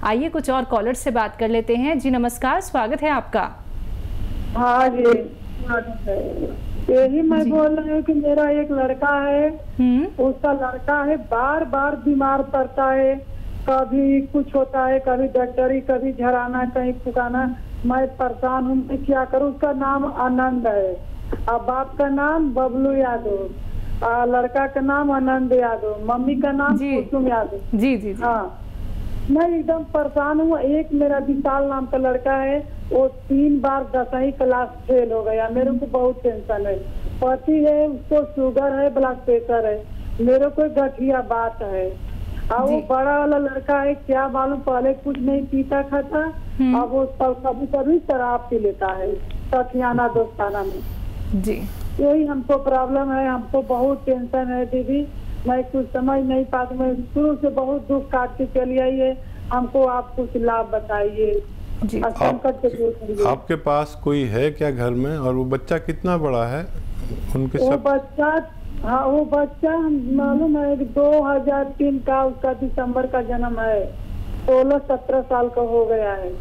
आइए कुछ और कॉलर से बात कर लेते हैं। जी नमस्कार, स्वागत है आपका। हाँ जी, यही मैं बोल रही हूँ कि मेरा एक लड़का है, उसका लड़का है बार बार बीमार पड़ता है, कभी कुछ होता है, कभी डॉक्टरी, कभी झराना, कहीं फुकाना। मैं परेशान हूँ, मैं क्या करूँ। उसका नाम आनंद है, अब बाप का नाम बबलू यादव, लड़का का नाम आनंद यादव, मम्मी का नाम कुसुम यादव। जी जी। हाँ, मैं एकदम परेशान हूँ। एक मेरा विशाल नाम का लड़का है, वो 3 बार 10वीं क्लास फेल हो गया। मेरे को बहुत टेंशन है। पति है, उसको शुगर है, ब्लड प्रेशर है, मेरे को गठिया बात है। और वो बड़ा वाला लड़का है, क्या मालूम, पहले कुछ नहीं पीता खाता, अब वो कभी कभी शराब पी लेता है सखियाना दोस्ताना में। जी, यही हमको प्रॉब्लम है, हमको बहुत टेंशन है दीदी। मैं कुछ समझ नहीं पाती, मैं शुरू से बहुत दुख काट के चली आई है। हमको आप कुछ लाभ बताइए। आपके पास कोई है क्या घर में, और वो बच्चा कितना बड़ा है उनके? वो बच्चा, हाँ वो बच्चा मालूम है 2003 का, उसका दिसंबर का जन्म है, 16-17 साल का हो गया है।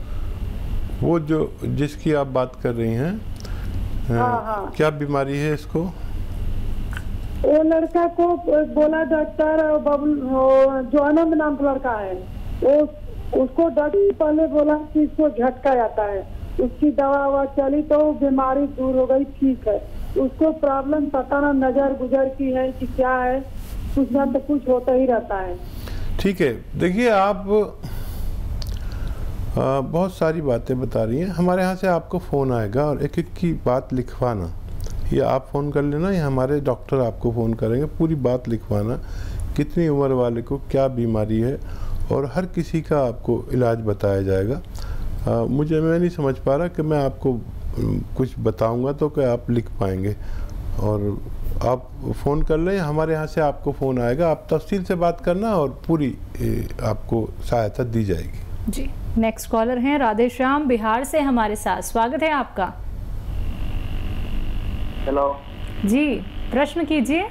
वो जो जिसकी आप बात कर रही हैं, हाँ। क्या बीमारी है इसको? वो लड़का को बोला डॉक्टर, जो आनंद नाम का लड़का है, उसको डॉक्टर पहले बोला कि इसको झटका आता है, उसकी दवा चली तो बीमारी दूर हो गई, ठीक है। उसको प्रॉब्लम पता ना नजर गुजर की है कि क्या है, कुछ ना तो कुछ होता ही रहता है। ठीक है, देखिए आप बहुत सारी बातें बता रही हैं। हमारे यहाँ से आपको फ़ोन आएगा और एक एक की बात लिखवाना, या आप फ़ोन कर लेना या हमारे डॉक्टर आपको फ़ोन करेंगे। पूरी बात लिखवाना, कितनी उम्र वाले को क्या बीमारी है, और हर किसी का आपको इलाज बताया जाएगा। मैं नहीं समझ पा रहा कि मैं आपको कुछ बताऊंगा तो क्या आप लिख पाएंगे, और आप फ़ोन कर लें, हमारे यहाँ से आपको फ़ोन आएगा, आप तफसील से बात करना और पूरी आपको सहायता दी जाएगी। जी, नेक्स्ट कॉलर हैं राधे श्याम बिहार से हमारे साथ, स्वागत है आपका। हेलो जी, प्रश्न कीजिए।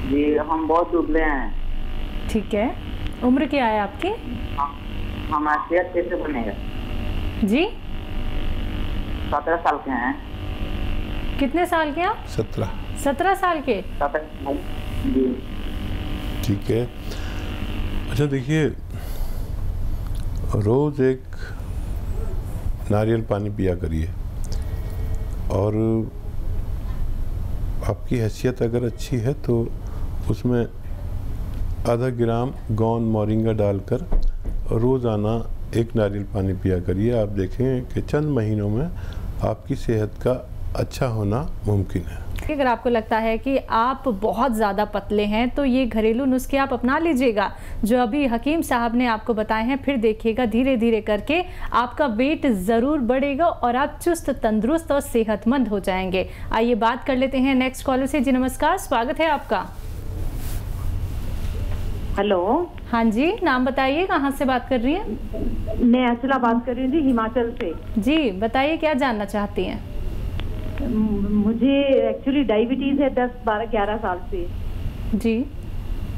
जी, हम बहुत दुबले हैं। ठीक है, उम्र क्या है आपकी? हमारा सेहत कैसे बनेगा? जी, 17 साल के हैं। कितने साल के आप? 17 साल के। 17 जी। ठीक है, अच्छा देखिए, रोज़ एक नारियल पानी पिया करिए, और आपकी हैसियत अगर अच्छी है तो उसमें आधा ग्राम गोंद मोरिंगा डालकर रोज़ाना एक नारियल पानी पिया करिए। आप देखेंगे कि चंद महीनों में आपकी सेहत का अच्छा होना मुमकिन है। अगर आपको लगता है कि आप बहुत ज़्यादा पतले हैं तो ये घरेलू नुस्खे आप अपना लीजिएगा जो अभी हकीम साहब ने आपको बताए हैं। फिर देखिएगा धीरे धीरे करके आपका वेट ज़रूर बढ़ेगा और आप चुस्त तंदुरुस्त और सेहतमंद हो जाएंगे। आइए बात कर लेते हैं नेक्स्ट कॉलर से। जी नमस्कार, स्वागत है आपका। हेलो। हाँ जी, नाम बताइए, कहाँ से बात कर रही हैं? मैं अर्चना बात कर रही हूँ जी, हिमाचल से। जी बताइए, क्या जानना चाहती हैं? मुझे एक्चुअली डायबिटीज है 10, 12, 11 साल से। जी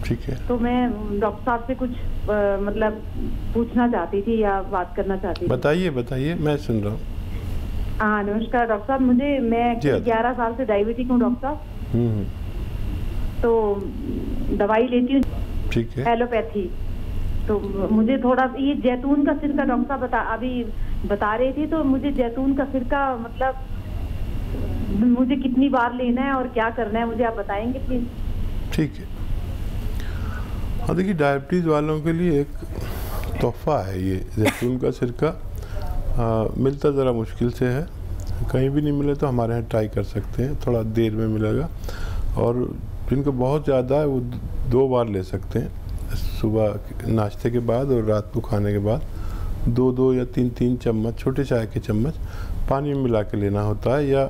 ठीक है, तो मैं डॉक्टर साहब से कुछ मतलब पूछना चाहती थी या बात करना चाहती थी। बताइए बताइए, मैं सुन रहा हूँ। हाँ नमस्कार डॉक्टर साहब, मैं 11 साल से डायबिटिक हूँ डॉक्टर साहब। तो दवाई लेती हूँ, ठीक है, एलोपैथी। तो मुझे थोड़ा ये जैतून का सिरका डॉक्टर साहब अभी बता रही थी, तो मुझे जैतून का सिरका मतलब मुझे कितनी बार लेना है और क्या करना है, मुझे आप बताएंगे प्लीज? ठीक है। हाँ देखिए, डायबिटीज़ वालों के लिए एक तोहफा है ये जैतून का सिरका। मिलता ज़रा मुश्किल से है, कहीं भी नहीं मिले तो हमारे यहाँ ट्राई कर सकते हैं, थोड़ा देर में मिलेगा। और जिनको बहुत ज़्यादा है वो 2 बार ले सकते हैं, सुबह नाश्ते के बाद और रात को खाने के बाद 2-2 या 3-3 चम्मच, छोटे चाय के चम्मच पानी में मिला के लेना होता है, या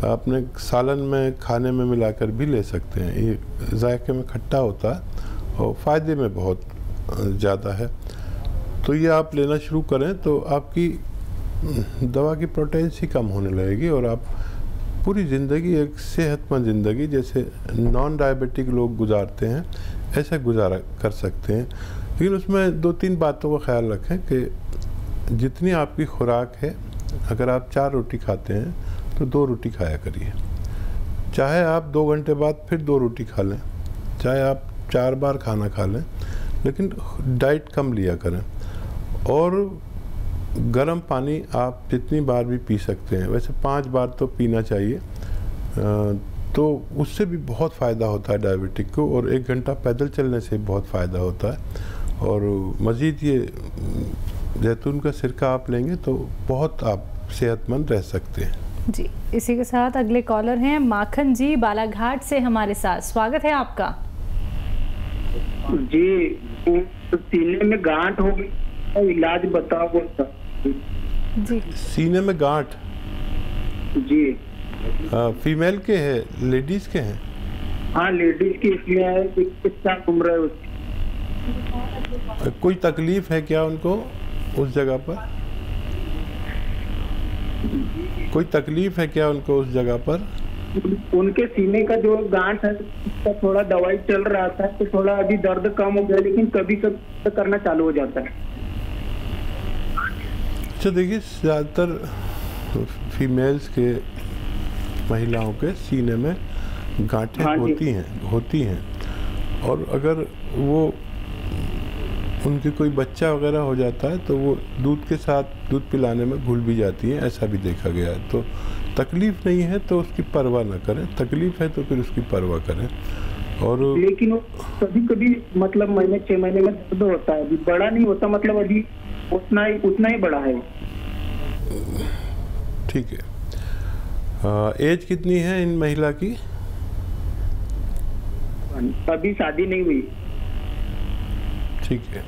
अपने सालन में खाने में मिलाकर भी ले सकते हैं। ये जायके में खट्टा होता है और फ़ायदे में बहुत ज़्यादा है। तो ये आप लेना शुरू करें तो आपकी दवा की पोटेंसी कम होने लगेगी और आप पूरी ज़िंदगी एक सेहतमंद ज़िंदगी जैसे नॉन डायबिटिक लोग गुजारते हैं ऐसा गुजारा कर सकते हैं। लेकिन उसमें 2-3 बातों का ख्याल रखें कि जितनी आपकी खुराक है, अगर आप 4 रोटी खाते हैं तो 2 रोटी खाया करिए। चाहे आप 2 घंटे बाद फिर 2 रोटी खा लें, चाहे आप 4 बार खाना खा लें, लेकिन डाइट कम लिया करें। और गर्म पानी आप जितनी बार भी पी सकते हैं, वैसे 5 बार तो पीना चाहिए, तो उससे भी बहुत फ़ायदा होता है डायबिटिक को। और 1 घंटा पैदल चलने से बहुत फ़ायदा होता है। और मज़ीद ये जैतून का सिरका आप लेंगे तो बहुत आप सेहतमंद रह सकते हैं। जी, इसी के साथ अगले कॉलर हैं माखन जी बालाघाट से हमारे साथ। स्वागत है आपका। जी, तो सीने में गांठ हो गई, इलाज बताओ जी। सीने में गांठ जी, फीमेल के हैं, लेडीज़ के हैं? हाँ लेडीज की, इसलिए है कि कितना उम्र है उसकी। कोई तकलीफ है क्या उनको उस जगह पर? कोई तकलीफ है क्या उनको उस जगह पर? उनके सीने का जो गांठ है उसका थोड़ा दवाई चल रहा था, तो थोड़ा अभी दर्द कम हो गया, लेकिन कभी कभी करना चालू हो जाता है। अच्छा, देखिए ज़्यादातर फीमेल्स के, महिलाओं के सीने में गांठें होती हैं। और अगर वो उनके कोई बच्चा वगैरह हो जाता है तो वो दूध के साथ दूध पिलाने में घुल भी जाती है, ऐसा भी देखा गया है। तो तकलीफ नहीं है तो उसकी परवाह ना करें, तकलीफ है तो फिर उसकी परवाह करें। और लेकिन कभी कभी मतलब महीने 6 महीने में दर्द होता है, अभी बड़ा नहीं होता, मतलब अभी उतना ही बड़ा है। ठीक है। एज कितनी है इन महिला की? अभी शादी नहीं हुई। ठीक है।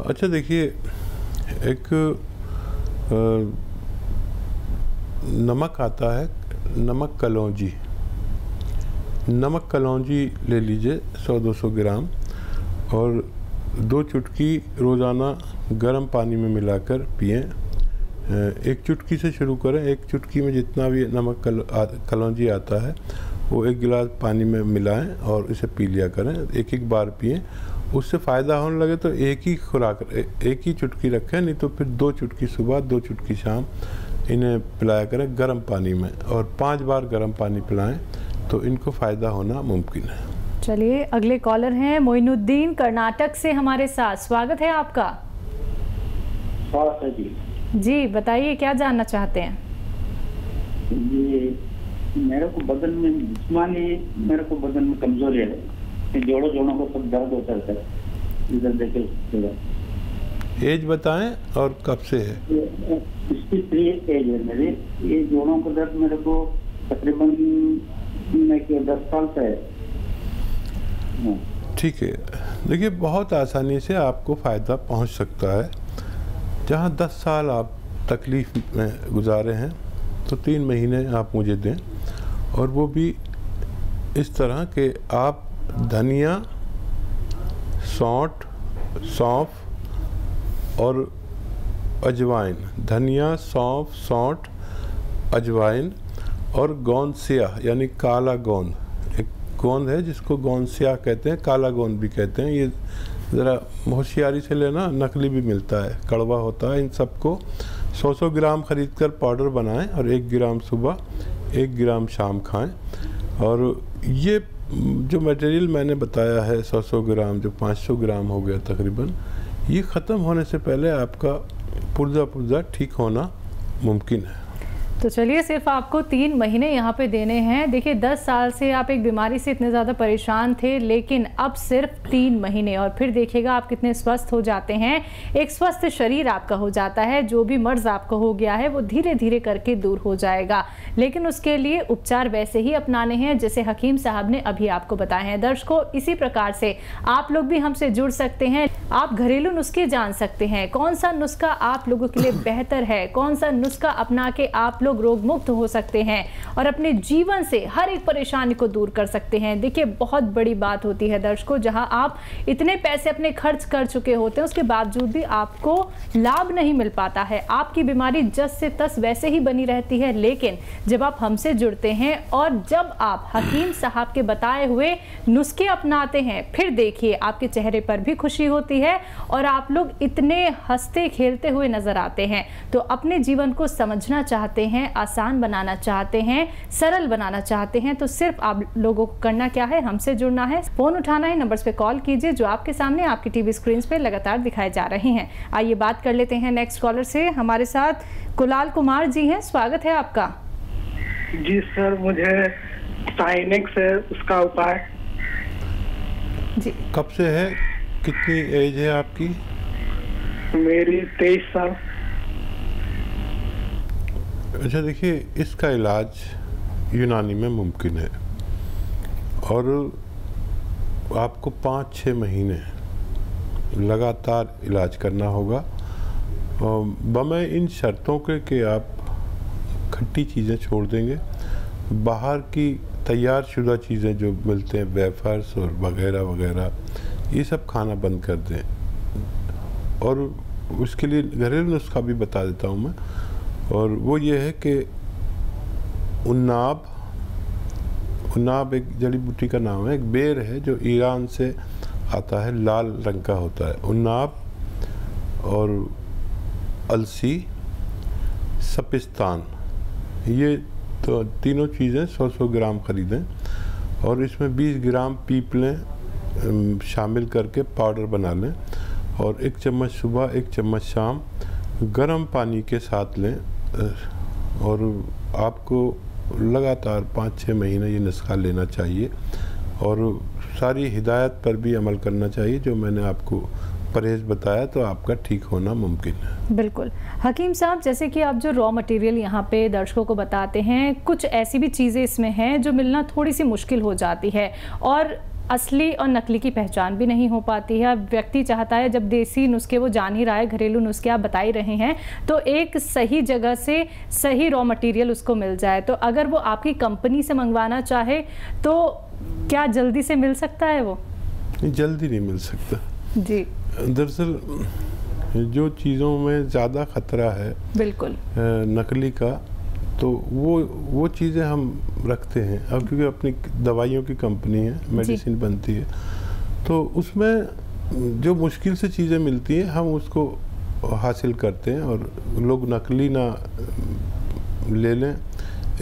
अच्छा, देखिए एक नमक आता है, नमक कलौंजी। नमक कलौंजी ले लीजिए 100-200 ग्राम, और 2 चुटकी रोज़ाना गर्म पानी में मिलाकर पिएं। 1 चुटकी से शुरू करें। 1 चुटकी में जितना भी नमक कलौंजी आता है वो 1 गिलास पानी में मिलाएं और इसे पी लिया करें। 1-1 बार पिएं। उससे फ़ायदा होने लगे तो एक ही चुटकी रखें, नहीं तो फिर 2 चुटकी सुबह, 2 चुटकी शाम इन्हें पिलाया करें गर्म पानी में, और 5 बार गर्म पानी पिलाएं तो इनको फ़ायदा होना मुमकिन है। चलिए, अगले कॉलर हैं मोइनुद्दीन कर्नाटक से हमारे साथ। स्वागत है आपका। जी, बताइए क्या जानना चाहते हैं? ये मेरे को बदन में जिस्मानी, मेरे को बदन में कमजोरी है, जोड़ों को सब दर्द होता है इधर देखे। एज बताएं और कब से है? 63 एज है मेरी। ये जोड़ों का दर्द मेरे को तकरीबन 10 साल से है। ठीक है। देखिए, बहुत आसानी से आपको फ़ायदा पहुंच सकता है। जहां 10 साल आप तकलीफ़ में गुजारे हैं तो 3 महीने आप मुझे दें, और वो भी इस तरह कि आप धनिया, सौंठ और अजवाइन, धनिया, सौंफ, सौंठ, अजवाइन और गोंद स्याह यानी काला गोंद, एक गोंद है जिसको गोंद स्याह कहते हैं, काला गोंद भी कहते हैं। ये ज़रा होशियारी से लेना, नकली भी मिलता है, कड़वा होता है। इन सबको 100-100 ग्राम ख़रीद कर पाउडर बनाएं और 1 ग्राम सुबह, 1 ग्राम शाम खाएं। और ये जो मटेरियल मैंने बताया है 100-100 ग्राम, जो 500 ग्राम हो गया तकरीबन, ये ख़त्म होने से पहले आपका पुर्जा ठीक होना मुमकिन है। तो चलिए, सिर्फ आपको 3 महीने यहाँ पे देने हैं। देखिए, 10 साल से आप एक बीमारी से इतने ज़्यादा परेशान थे, लेकिन अब सिर्फ 3 महीने, और फिर देखिएगा आप कितने स्वस्थ हो जाते हैं। एक स्वस्थ शरीर आपका हो जाता है। जो भी मर्ज आपको हो गया है वो धीरे धीरे करके दूर हो जाएगा, लेकिन उसके लिए उपचार वैसे ही अपनाने हैं जैसे हकीम साहब ने अभी आपको बताए हैं। दर्शकों, इसी प्रकार से आप लोग भी हमसे जुड़ सकते हैं। आप घरेलू नुस्खे जान सकते हैं, कौन सा नुस्खा आप लोगों के लिए बेहतर है, कौन सा नुस्खा अपना के आप लोग रोग मुक्त हो सकते हैं और अपने जीवन से हर एक परेशानी को दूर कर सकते हैं। देखिए, बहुत बड़ी बात होती है दर्शकों, जहां आप इतने पैसे अपने खर्च कर चुके होते हैं उसके बावजूद भी आपको लाभ नहीं मिल पाता है, आपकी बीमारी जस से तस वैसे ही बनी रहती है। लेकिन जब आप हमसे जुड़ते हैं और जब आप हकीम साहब के बताए हुए नुस्खे अपनाते हैं, फिर देखिए आपके चेहरे पर भी खुशी होती है और आप लोग इतने हंसते खेलते हुए नजर आते हैं। तो अपने जीवन को समझना चाहते हैं, आसान बनाना चाहते हैं, सरल बनाना चाहते हैं, तो सिर्फ आप लोगों को करना क्या है, हमसे जुड़ना है, फोन उठाना है, नंबर्स पे कॉल कीजिए जो आपके सामने आपकी टीवी स्क्रीन पे लगातार दिखाए जा रहे हैं। आइए बात कर लेते हैं नेक्स्ट कॉलर से। हमारे साथ कुलाल कुमार जी हैं, स्वागत है आपका। जी सर, मुझे साइनेक्स है, उसका उपाय जी। कब से है, कितनी एज है आपकी? मेरी 23 साल। अच्छा, देखिए, इसका इलाज यूनानी में मुमकिन है और आपको 5-6 महीने लगातार इलाज करना होगा, बमे इन शर्तों के कि आप खट्टी चीज़ें छोड़ देंगे, बाहर की तैयार शुदा चीज़ें जो मिलते हैं, वेफर्स और वगैरह वगैरह, ये सब खाना बंद कर दें। और उसके लिए घरेलू नुस्खा भी बता देता हूँ मैं, और वो ये है कि उन्नाब एक जड़ी बूटी का नाम है, एक बेर है जो ईरान से आता है, लाल रंग का होता है। उन्नाब और अलसी, सपिस्तान, ये तो तीनों चीज़ें 100-100 ग्राम ख़रीदें और इसमें 20 ग्राम पीपलें शामिल करके पाउडर बना लें और 1 चम्मच सुबह 1 चम्मच शाम गर्म पानी के साथ लें। और आपको लगातार 5-6 महीने ये नुस्खा लेना चाहिए और सारी हिदायत पर भी अमल करना चाहिए जो मैंने आपको परहेज बताया, तो आपका ठीक होना मुमकिन है। बिल्कुल हकीम साहब, जैसे कि आप जो रॉ मटेरियल यहाँ पे दर्शकों को बताते हैं, कुछ ऐसी भी चीज़ें इसमें हैं जो मिलना थोड़ी सी मुश्किल हो जाती है और असली और नकली की पहचान भी नहीं हो पाती है। व्यक्ति चाहता है, जब देसी नुस्खे वो जान ही रहा है, घरेलू नुस्खे आप बता ही रहे हैं, तो एक सही जगह से सही रॉ मटेरियल उसको मिल जाए। तो अगर वो आपकी कंपनी से मंगवाना चाहे तो क्या जल्दी से मिल सकता है? वो जल्दी नहीं मिल सकता जी। दरअसल जो चीज़ों में ज़्यादा ख़तरा है बिल्कुल नकली का, तो वो चीज़ें हम रखते हैं। अब क्योंकि अपनी दवाइयों की कंपनी है, मेडिसिन बनती है, तो उसमें जो मुश्किल से चीज़ें मिलती हैं हम उसको हासिल करते हैं और लोग नकली ना ले लें।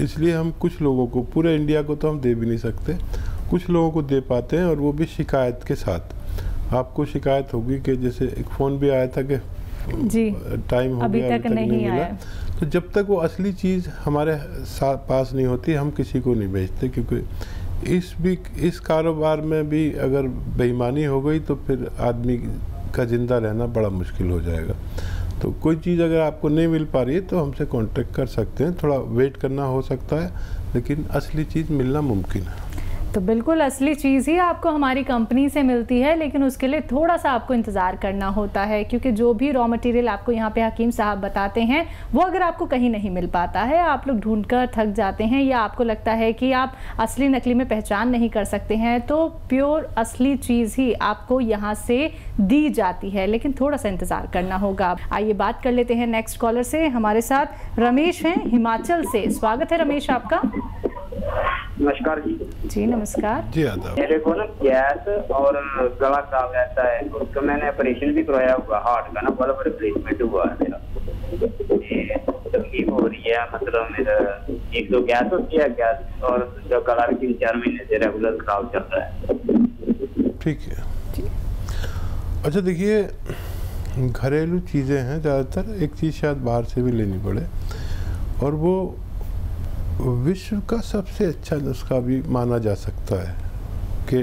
इसलिए हम कुछ लोगों को, पूरे इंडिया को तो हम दे भी नहीं सकते, कुछ लोगों को दे पाते हैं और वो भी शिकायत के साथ। आपको शिकायत होगी कि जैसे एक फ़ोन भी आया था कि जी टाइम हो अभी गया, तक नहीं मिला। तो जब तक वो असली चीज़ हमारे पास नहीं होती हम किसी को नहीं बेचते, क्योंकि इस कारोबार में भी अगर बेईमानी हो गई तो फिर आदमी का ज़िंदा रहना बड़ा मुश्किल हो जाएगा। तो कोई चीज़ अगर आपको नहीं मिल पा रही है तो हमसे कांटेक्ट कर सकते हैं, थोड़ा वेट करना हो सकता है, लेकिन असली चीज़ मिलना मुमकिन है। तो बिल्कुल असली चीज़ ही आपको हमारी कंपनी से मिलती है, लेकिन उसके लिए थोड़ा सा आपको इंतज़ार करना होता है, क्योंकि जो भी रॉ मटेरियल आपको यहाँ पे हकीम साहब बताते हैं वो अगर आपको कहीं नहीं मिल पाता है, आप लोग ढूंढकर थक जाते हैं या आपको लगता है कि आप असली नकली में पहचान नहीं कर सकते हैं, तो प्योर असली चीज़ ही आपको यहाँ से दी जाती है, लेकिन थोड़ा सा इंतज़ार करना होगा। आइए बात कर लेते हैं नेक्स्ट कॉलर से। हमारे साथ रमेश हैं हिमाचल से, स्वागत है रमेश आपका। नमस्कार जी। जी नमस्कार जी आदाब। मेरे को ना गैस और गला खराब रहता है, उसका मैंने ऑपरेशन भी करवाया हुआ, हार्ट का ना बड़ा रिप्लेसमेंट हुआ है मेरा, तकलीफ हो रही है, मतलब मेरा एक तो गैस होती है, गैस और जो गला भी 3-4 महीने से रेगुलर खराब चल रहा है। ठीक है। अच्छा देखिए, घरेलू चीज़ें हैं ज़्यादातर, एक चीज़ शायद बाहर से भी लेनी पड़े, और वो विश्व का सबसे अच्छा नुस्खा भी माना जा सकता है कि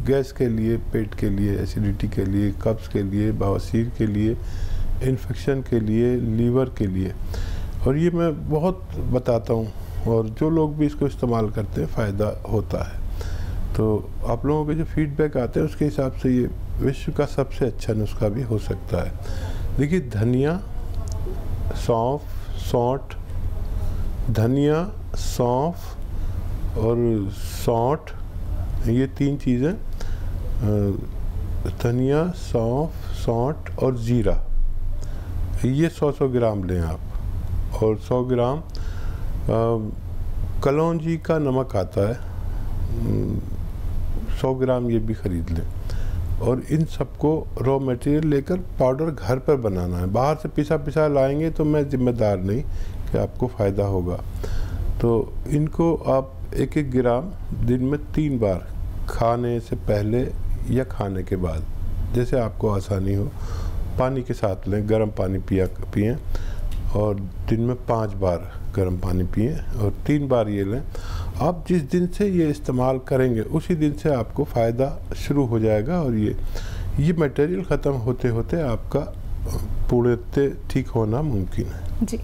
गैस के लिए, पेट के लिए, एसिडिटी के लिए, कब्ज़ के लिए, बवासीर के लिए, इन्फेक्शन के लिए, लीवर के लिए, और ये मैं बहुत बताता हूँ और जो लोग भी इसको इस्तेमाल करते हैं फ़ायदा होता है। तो आप लोगों के जो फीडबैक आते हैं उसके हिसाब से ये विश्व का सबसे अच्छा नुस्खा भी हो सकता है। देखिए, धनिया, सौंफ, सौंठ, धनिया, सौंफ और सौंठ, ये 3 चीज़ें, धनिया, सौंफ, सौंठ और जीरा, ये 100 ग्राम लें आप। और 100 ग्राम कलौंजी का नमक आता है, 100 ग्राम ये भी ख़रीद लें। और इन सबको रॉ मटेरियल लेकर पाउडर घर पर बनाना है। बाहर से पिसा लाएंगे तो मैं जिम्मेदार नहीं कि आपको फ़ायदा होगा। तो इनको आप 1-1 ग्राम दिन में 3 बार, खाने से पहले या खाने के बाद, जैसे आपको आसानी हो, पानी के साथ लें। गर्म पानी पिएं और दिन में 5 बार गर्म पानी पिएं और 3 बार ये लें। आप जिस दिन से ये इस्तेमाल करेंगे उसी दिन से आपको फ़ायदा शुरू हो जाएगा और ये मटेरियल ख़त्म होते होते आपका पूर्णतः ठीक होना मुमकिन है। जी।